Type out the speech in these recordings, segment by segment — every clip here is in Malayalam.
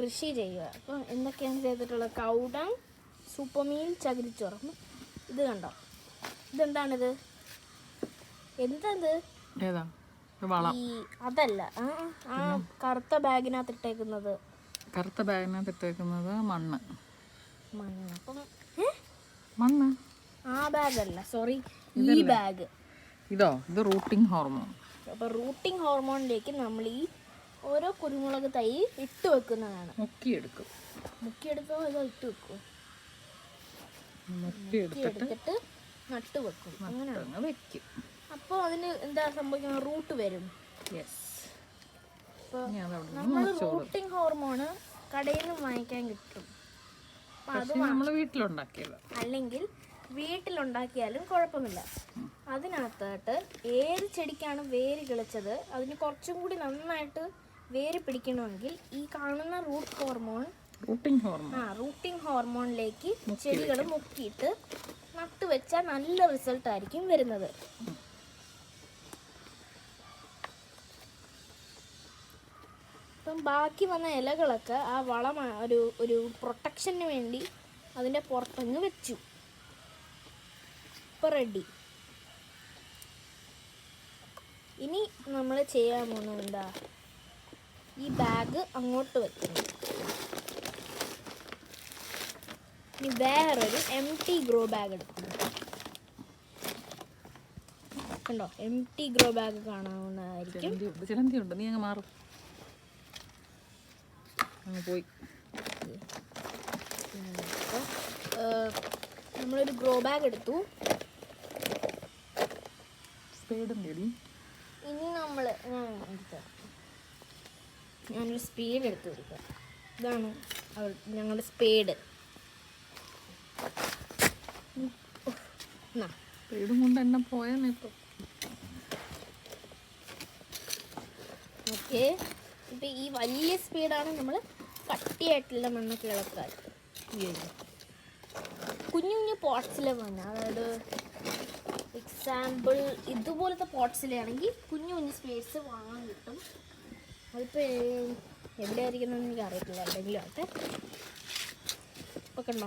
കൃഷി ചെയ്യുക. അപ്പോൾ എന്തൊക്കെയാണ് ചെയ്തിട്ടുള്ളത്? കൗഡങ്, സൂപ്പർമീൻ, ചകിരിച്ചോറ്. ഇത് കണ്ടോ, ഇതെന്താണിത്? എന്തത്? ഈ അതല്ല, ആ കറുത്ത ബാഗിനകത്ത് ഇട്ടേക്കുന്നത്. കറുത്ത ബാഗിനകത്ത് ഇട്ടേക്കുന്നത് മണ്ണ്. അപ്പം മണ്ണ് ആ ബാഗല്ല, സോറി, ഈ ബാഗ്. ഇത് റൂട്ടിംഗ് ഹോർമോൺ. അപ്പോൾ റൂട്ടിംഗ് ഹോർമോണിലേക്ക് നമ്മൾ ഈ ഓരോ കുരുമുളക് തൈ ഇട്ട് വെക്കുന്നതാണ്. മുക്കിയെടുത്തോ അതോ ഇട്ട് വെക്കുമോ? മുക്കിയെടുത്തിട്ട് നട്ട് വെക്കും. അങ്ങനെ വെക്കും. അപ്പോൾ അതിന് എന്താ സംഭവിക്കുന്നത്? റൂട്ട് വരും. അപ്പോൾ നമ്മൾ റൂട്ടിംഗ് ഹോർമോണ് കടയിൽ നിന്ന് വാങ്ങിക്കാൻ കിട്ടും. അത് നമ്മൾ വീട്ടിലുണ്ടാക്കിയത് അല്ലെങ്കിൽ വീട്ടിലുണ്ടാക്കിയാലും കുഴപ്പമില്ല. അതിനകത്തോട്ട് ഏത് ചെടിക്കാണ് വേര് കിളിച്ചത്, അതിന് കുറച്ചും കൂടി നന്നായിട്ട് വേര് പിടിക്കണമെങ്കിൽ ഈ കാണുന്ന റൂട്ടിംഗ് ഹോർമോണിലേക്ക് ചെടികൾ മുക്കിയിട്ട് നട്ടുവെച്ചാൽ നല്ല റിസൾട്ട് ആയിരിക്കും വരുന്നത്. അപ്പം ബാക്കി വന്ന ഇലകളൊക്കെ ആ വളം ഒരു പ്രൊട്ടക്ഷന് വേണ്ടി അതിൻ്റെ പുറത്തങ്ങ് വെച്ചു. ഇപ്പം റെഡി. ഇനി നമ്മൾ ചെയ്യാൻ പോകുന്നത് എന്താ? ഈ ബാഗ് അങ്ങോട്ട് വെക്കുന്നു. ഇനി വേറൊരു എംപ്റ്റി ഗ്രോ ബാഗ് എടുക്കുന്നു. കണ്ടോ, എംപ്റ്റി ഗ്രോ ബാഗ് കാണാവുന്നതായിരിക്കും. ചിലന്തിയുണ്ട്, നീ അങ്ങ് മാറും. പോയി. നമ്മളൊരു ഗ്രോ ബാഗ് എടുത്തു. ഇനി ഞാനൊരു സ്പീഡ് എടുത്ത് കൊടുക്കാം. ഇതാണ് ഞങ്ങളുടെ സ്പേഡ്. സ്പീഡും കൊണ്ട് എന്നെ പോയാൽ ഇപ്പം. ഓക്കെ, ഇപ്പം ഈ വലിയ സ്പീഡാണ് നമ്മൾ കട്ടിയായിട്ടുള്ള മണ്ണൊക്കെ ഇളക്കാൻ ഉപയോഗിക്കുന്നത്. കുഞ്ഞു കുഞ്ഞു പോട്ട്സിലെ മണ്ണ്, അതായത് എക്സാമ്പിൾ ഇതുപോലത്തെ പോട്ട്സിലാണെങ്കിൽ കുഞ്ഞു കുഞ്ഞു സ്പേസ് വാങ്ങാൻ കിട്ടും. അതിപ്പോൾ എവിടെ ആയിരിക്കുന്നതെന്ന് എനിക്ക് അറിയത്തില്ല, എവിടെയെങ്കിലും ആട്ടെ. ഇപ്പം കണ്ടോ,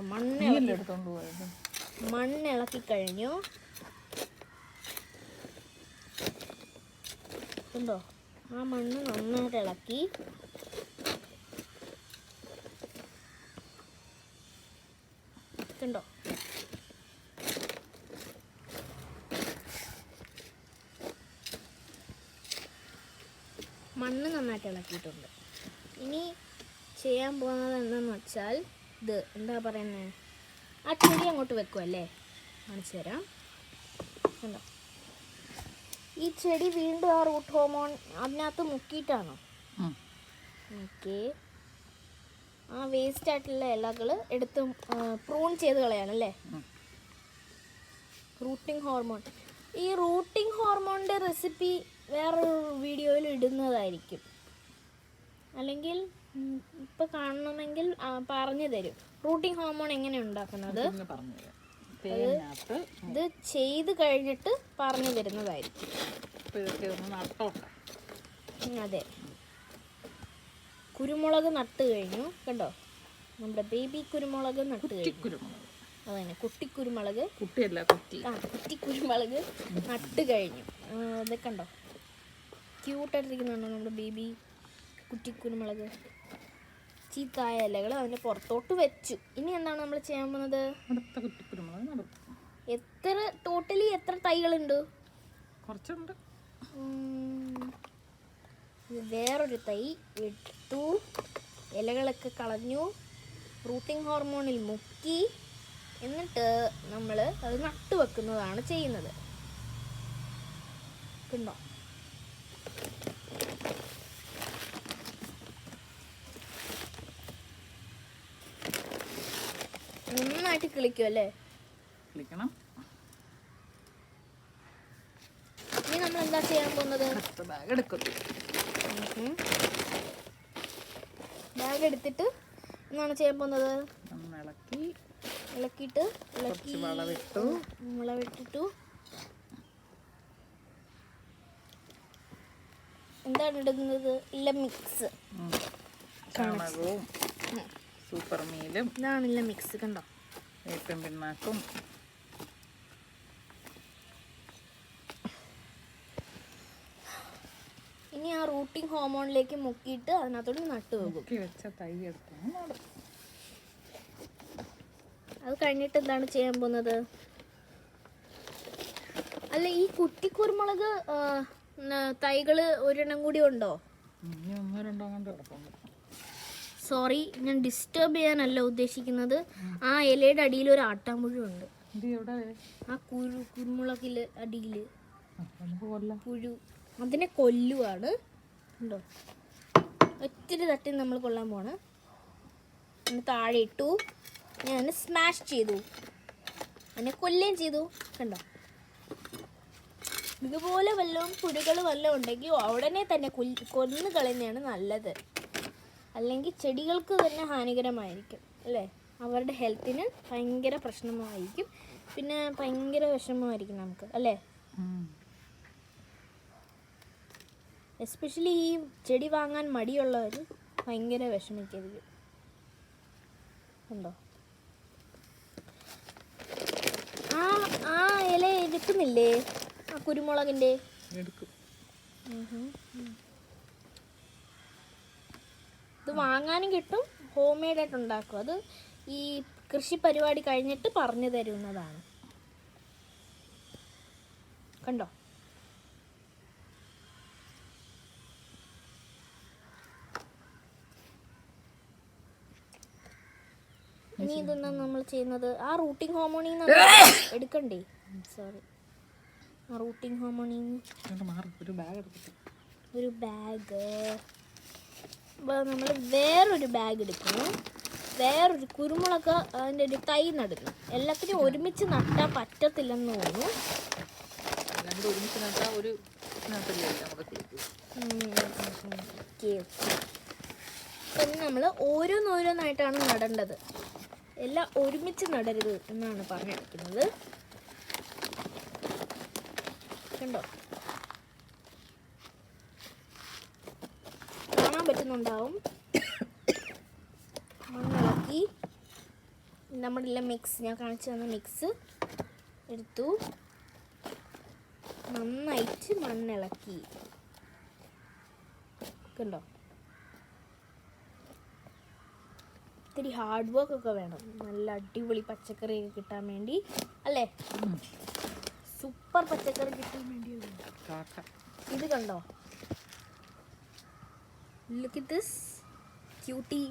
മണ്ണ് ഇളക്കി കഴിഞ്ഞു. കണ്ടോ, ആ മണ്ണ് നന്നായിട്ട് ഇളക്കി. കണ്ടോ, മണ്ണ് നന്നായിട്ട് ഇളക്കിയിട്ടുണ്ട്. ഇനി ചെയ്യാൻ പോകുന്നത് എന്താണെന്ന് വെച്ചാൽ, ഇത് എന്താ പറയുന്നത്, ആ ചെടി അങ്ങോട്ട് വെക്കുമല്ലേ, കാണിച്ചു തരാം. കണ്ടോ, ഈ ചെടി വീണ്ടും ആ റൂട്ട് ഹോർമോൺ അതിനകത്ത് മുക്കിയിട്ടാണോ? ഓക്കെ, ആ വേസ്റ്റ് ആയിട്ടുള്ള ഇലകൾ എടുത്ത് പ്രൂൺ ചെയ്ത് കളയാണല്ലേ റൂട്ടിംഗ് ഹോർമോൺ. ഈ റൂട്ടിംഗ് ഹോർമോണിൻ്റെ റെസിപ്പി വേറൊരു വീഡിയോയിൽ ഇടുന്നതായിരിക്കും, അല്ലെങ്കിൽ ഇപ്പം കാണണമെങ്കിൽ പറഞ്ഞു തരും. റൂട്ടിംഗ് ഹോർമോൺ എങ്ങനെ ഉണ്ടാക്കുന്നത് ഇത് ചെയ്ത് കഴിഞ്ഞിട്ട് പറഞ്ഞു തരുന്നതായിരിക്കും. അതെ, കുരുമുളക് നട്ട് കഴിഞ്ഞു. കണ്ടോ, നമ്മുടെ ബേബി കുരുമുളക് നട്ട് കഴിഞ്ഞു. അതന്നെ, കുട്ടിക്കുരുമുളക്. കുറ്റിക്കുരുമുളക് നട്ട് കഴിഞ്ഞു. അത് കണ്ടോ, ക്യൂട്ടായിട്ടിരിക്കുന്നുണ്ടോ നമ്മുടെ ബേബി കുറ്റിക്കുരുമുളക്. ചീത്തായ ഇലകൾ അതിൻ്റെ പുറത്തോട്ട് വെച്ചു. ഇനി എന്താണ് നമ്മൾ ചെയ്യാൻ പോകുന്നത്? ടോട്ടലി എത്ര തൈകളുണ്ട്? കുറച്ചുണ്ട്. വേറൊരു തൈ എടുത്തു, ഇലകളൊക്കെ കളഞ്ഞു, റൂട്ടിംഗ് ഹോർമോണിൽ മുക്കി, എന്നിട്ട് നമ്മൾ അത് നട്ടു വെക്കുന്നതാണ് ചെയ്യുന്നത്. കണ്ടോ, നന്നായിട്ട് കിളിക്കും അല്ലേ? കിളിക്കണം. ഇനി നമ്മൾ എന്താ ചെയ്യാൻ പോകുന്നത്? ബാഗ് എടുക്കുന്നു. ബാഗ് എടുത്തിട്ട് എന്താണ് ചെയ്യാൻ പോകുന്നത്? ഇളക്കിയിട്ട് മുളവിട്ടിട്ടു. എന്താണ് ഇടുന്നത്? ഇല്ല, മിക്സ്, ചാണകവും സൂപ്പർ മീലും ഇതാണില്ല മിക്സ് കണ്ടോ. വേപ്പിൻ പിണ്ണാക്കും ഇനി ആ റൂട്ടിംഗ് ഹോർമോണിലേക്ക് മുക്കിയിട്ട് അതിനകത്തോട് നട്ടു പോകും. മുക്കി വെച്ച തൈ എടുത്ത് നടും. അത് കഴിഞ്ഞിട്ട് എന്താണ് ചെയ്യാൻ പോകുന്നത്? അല്ല, ഈ കുറ്റി കുരുമുളക് തൈകള് ഒരെണ്ണം കൂടി ഉണ്ടോ? ഇനി 1-2 കണ്ട് കിടപ്പുണ്ട്. സോറി, ഞാൻ ഡിസ്റ്റർബ് ചെയ്യാനല്ല ഉദ്ദേശിക്കുന്നത്. ആ ഇലയുടെ അടിയിൽ ഒരു ആട്ടാമ്പുഴു ഉണ്ട്. ഇത് എവിടെ? ആ കുരുമുളകില് അടിയില് നമുക്ക് കൊല്ലാം. പുഴു, അതിനെ കൊല്ലുവാണ്. ഉണ്ടോ? ഒത്തിരി തട്ടി നമ്മൾ കൊല്ലാൻ പോണ്. താഴെ ഇട്ടു, ഞാൻ സ്മാഷ് ചെയ്തു, അതിനെ കൊല്ലുകയും ചെയ്തു. കണ്ടോ? ഇതുപോലെ വല്ലതും പുഴുകൾ വല്ലതും ഉണ്ടെങ്കിൽ ഉടനെ തന്നെ കൊന്നു കളയുന്നതാണ് നല്ലത്. അല്ലെങ്കിൽ ചെടികൾക്ക് തന്നെ ഹാനികരമായിരിക്കും അല്ലേ? അവരുടെ ഹെൽത്തിന് ഭയങ്കര പ്രശ്നമായിരിക്കും. പിന്നെ ഭയങ്കര വിഷമമായിരിക്കും നമുക്ക് അല്ലേ? എസ്പെഷ്യലി ഈ ചെടി വാങ്ങാൻ മടിയുള്ളവർ ഭയങ്കര വിഷമിക്കായിരിക്കും. ഉണ്ടോ? ആ ഇല എടുക്കുന്നില്ലേ ആ കുരുമുളകിൻ്റെ? എടുക്കും. ഇത് വാങ്ങാനും കിട്ടും, ഹോം മെയ്ഡായിട്ട് ഉണ്ടാക്കും. അത് ഈ കൃഷി പരിപാടി കഴിഞ്ഞിട്ട് പറഞ്ഞു തരുന്നതാണ്. കണ്ടോ? ഇനി ഇതെന്നാ നമ്മൾ ചെയ്യുന്നത്? ആ റൂട്ടിംഗ് ഹോർമോണിൽ നിന്ന് എടുക്കണ്ടേ? സോറി, ആ റൂട്ടിംഗ് ഹോർമോണിൽ ഒരു ബാഗ് എടുത്തിട്ട് ഒരു ബാഗ് നമ്മൾ വേറൊരു ബാഗ് എടുക്കുന്നു. വേറൊരു കുരുമുളക് അതിൻ്റെ ഒരു തൈ നടുന്നു. എല്ലാത്തിനും ഒരുമിച്ച് നട്ടാൽ പറ്റത്തില്ലെന്ന് തോന്നുന്നു. രണ്ടും ഒരുമിച്ച് നട്ടാൽ ഒരു അപ്പം നമ്മൾ ഓരോന്നോരോന്നായിട്ടാണ് നടേണ്ടത്. എല്ലാം ഒരുമിച്ച് നടരുത് എന്നാണ് പറഞ്ഞിരിക്കുന്നത്. കണ്ടോ? കാണാൻ പറ്റുന്നുണ്ടാവും. മണ്ണിളക്കി നമ്മുടെ മിക്സ്, ഞാൻ കാണിച്ചു തന്ന മിക്സ് എടുത്തു, നന്നായിട്ട് മണ്ണിളക്കി. കണ്ടോ? ഇത്തിരി ഹാർഡ് വർക്ക് ഒക്കെ വേണം നല്ല അടിപൊളി പച്ചക്കറിയൊക്കെ കിട്ടാൻ വേണ്ടി അല്ലേ? സൂപ്പർ പച്ചക്കറി കിട്ടാൻ വേണ്ടി. ഇത് കണ്ടോ? Look at this cutie.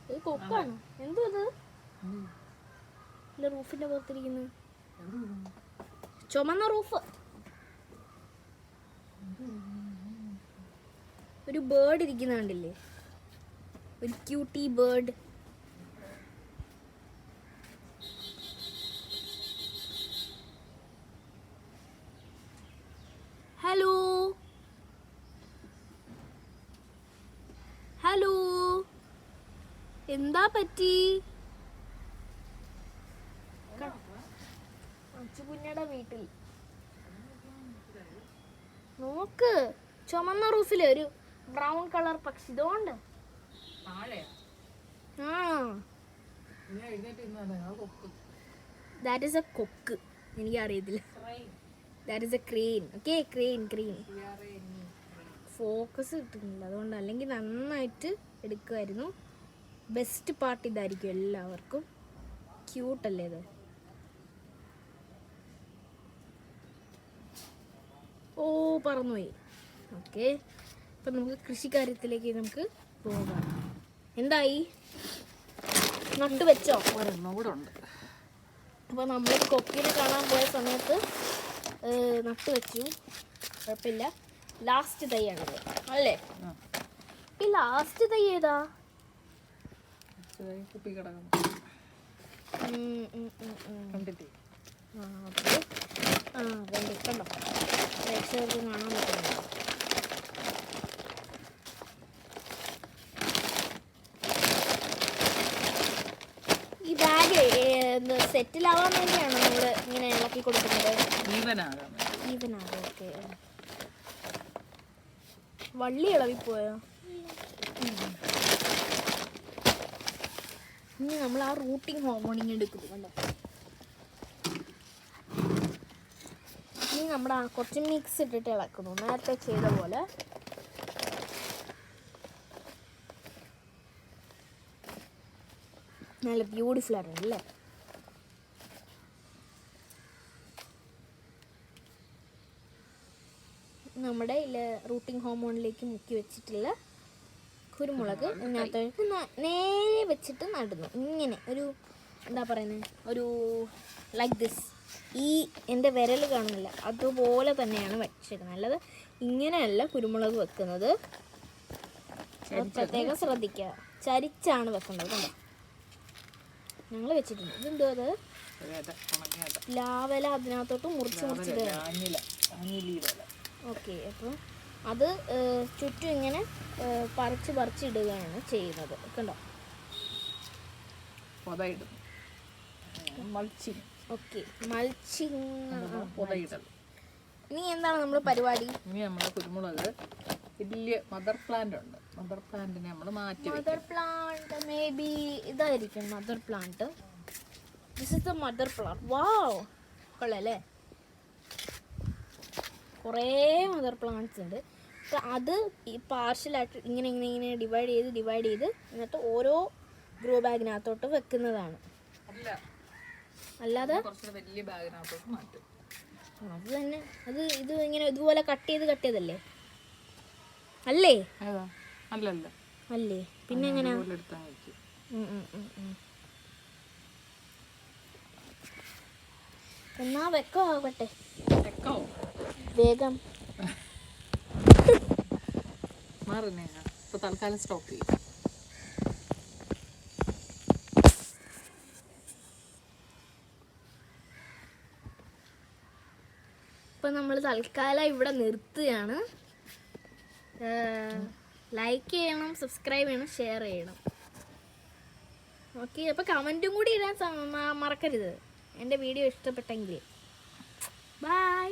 ഇത് കൊക്കാണോ? എന്തോ ഇത്? ഇല്ല, റൂഫിന്റെ പുറത്തിരിക്കുന്നു. ചുമന്ന റൂഫ്. ഒരു ബേർഡ് ഇരിക്കുന്ന കണ്ടില്ലേ? ഒരു ക്യൂട്ടി ബേർഡ്. ഹലോ ഹലോ, എന്താ പറ്റി? അച്ചുകുഞ്ഞയുടെ വീട്ടിൽ നോക്ക്, ചുമന്ന റൂഫില് ഒരു ബ്രൗൺ കളർ പക്ഷി. ഇതുകൊണ്ട് ദാറ്റ് ഈസ് എ കൊക്ക്. എനിക്കറിയത്തില്ല. That is A crane. Okay, crane. Focus കിട്ടുന്നില്ല, അതുകൊണ്ട്. അല്ലെങ്കിൽ നന്നായിട്ട് എടുക്കുമായിരുന്നു. ബെസ്റ്റ് പാർട്ട് ഇതായിരിക്കും എല്ലാവർക്കും. ക്യൂട്ടല്ലേ ഇത്? ഓ, പറന്നുപോയി. ഓക്കെ, അപ്പം നമുക്ക് കൃഷിക്കാര്യത്തിലേക്ക് നമുക്ക് പോകാം. എന്തായി? നട്ടു വെച്ചോ? ഒരെണ്ണം കൂടെ ഉണ്ട്. അപ്പോൾ നമ്മൾ കൊക്കിനെ കാണാൻ പോയ സമയത്ത് നട്ടു വെച്ചു. കുഴപ്പമില്ല. ലാസ്റ്റ് തൈയാണത് അല്ലേ? ഈ ലാസ്റ്റ് തൈ ഏതാ? കുപ്പി കിടക്കുന്നു. കണ്ടില്ലേ? കണ്ടോ? പ്രേക്ഷകർക്ക് കാണാൻ പറ്റുന്നുണ്ടോ? ഈ ബാഗ് സെറ്റിലാവാൻ വേണ്ടിയാണോ നമ്മൾ ഇങ്ങനെ ഇളക്കി കൊടുക്കുന്നത്? ഈവനാകാം. ഓക്കെ. വള്ളി ഇളവിപ്പോയോ? ഇനി നമ്മൾ ആ റൂട്ടിങ് ഹോർമോണിങ് എടുക്കുന്നു കണ്ടോ. ഇനി നമ്മുടെ ആ കുറച്ച് മിക്സ് ഇട്ടിട്ട് ഇളക്കുന്നു നേരത്തെ ചെയ്ത പോലെ. നല്ല ബ്യൂട്ടിഫുൾ ആണ് അല്ലേ. നമ്മുടെ റൂട്ടിങ് ഹോർമോണിലേക്ക് മുക്കി വെച്ചിട്ടുള്ള കുരുമുളക് ഇതിനകത്ത് നേരെ വെച്ചിട്ട് നടുന്നു. ഇങ്ങനെ ഒരു എന്താ പറയുന്നത്, ഒരു ലൈക്ക് ദിസ്. ഈ എൻ്റെ വിരൽ കാണുന്നില്ല അതുപോലെ തന്നെയാണ് വെച്ചേക്കുന്നത്. അല്ലാതെ ഇങ്ങനെയല്ല കുരുമുളക് വെക്കുന്നത്. അത് പ്രത്യേകം ശ്രദ്ധിക്കുക. ചരിച്ചാണ് വെക്കേണ്ടത്. കണ്ടോ ഞങ്ങൾ വെച്ചിട്ടുണ്ട്. ഇതെന്തോ അത് ലാവല അതിനകത്തോട്ട് മുറിച്ചിട്ട്. ഓക്കെ, അപ്പോൾ അത് ചുറ്റും ഇങ്ങനെ പറിച്ചിടുകയാണ് ചെയ്യുന്നത്. കണ്ടോ. Okay, mulching. ഇനി എന്താണ് നമ്മൾ പരിപാടി? ഇനി നമ്മുടെ കുരുമുളക് വലിയ മദർ പ്ലാന്റ് ഉണ്ട്. മദർ പ്ലാന്റിനെ നമ്മൾ മാറ്റി. മദർ പ്ലാന്റ് മേ ബി ഇതായിരിക്കും mother plant. This is the mother plant. Wow, കൊള്ളാല്ലേ. കുറേ മദർ പ്ലാന്റ്സ് ഉണ്ട്. അപ്പോൾ അത് ഈ പാർഷ്യലായിട്ട് ഇങ്ങനെ ഇങ്ങനെ ഇങ്ങനെ ഡിവൈഡ് ചെയ്ത് എന്നിട്ട് ഓരോ ഗ്രോ ബാഗിനകത്തോട്ട് വെക്കുന്നതാണ്. അല്ലാതെ വലിയ ബാഗിനകത്തോട്ട് മാറ്റും. അത് തന്നെ. ഇത് ഇങ്ങനെ ഇതുപോലെ കട്ട് ചെയ്തല്ലേ അല്ലേ? അല്ലല്ല അല്ലേ, പിന്നെ എങ്ങനെയാ? എന്നാ വെക്കോ ആകട്ടെ വേഗം. ഇപ്പൊ തൽക്കാലം സ്റ്റോപ്പ് ചെയ്യും. ഇപ്പം നമ്മൾ തൽക്കാലം ഇവിടെ നിർത്തുകയാണ്. ലൈക്ക് ചെയ്യണം, സബ്സ്ക്രൈബ് ചെയ്യണം, ഷെയർ ചെയ്യണം. ഓക്കെ, അപ്പോൾ കമൻറ്റും കൂടി ഇടാൻ മറക്കരുത് എൻ്റെ വീഡിയോ ഇഷ്ടപ്പെട്ടെങ്കിൽ. ബൈ.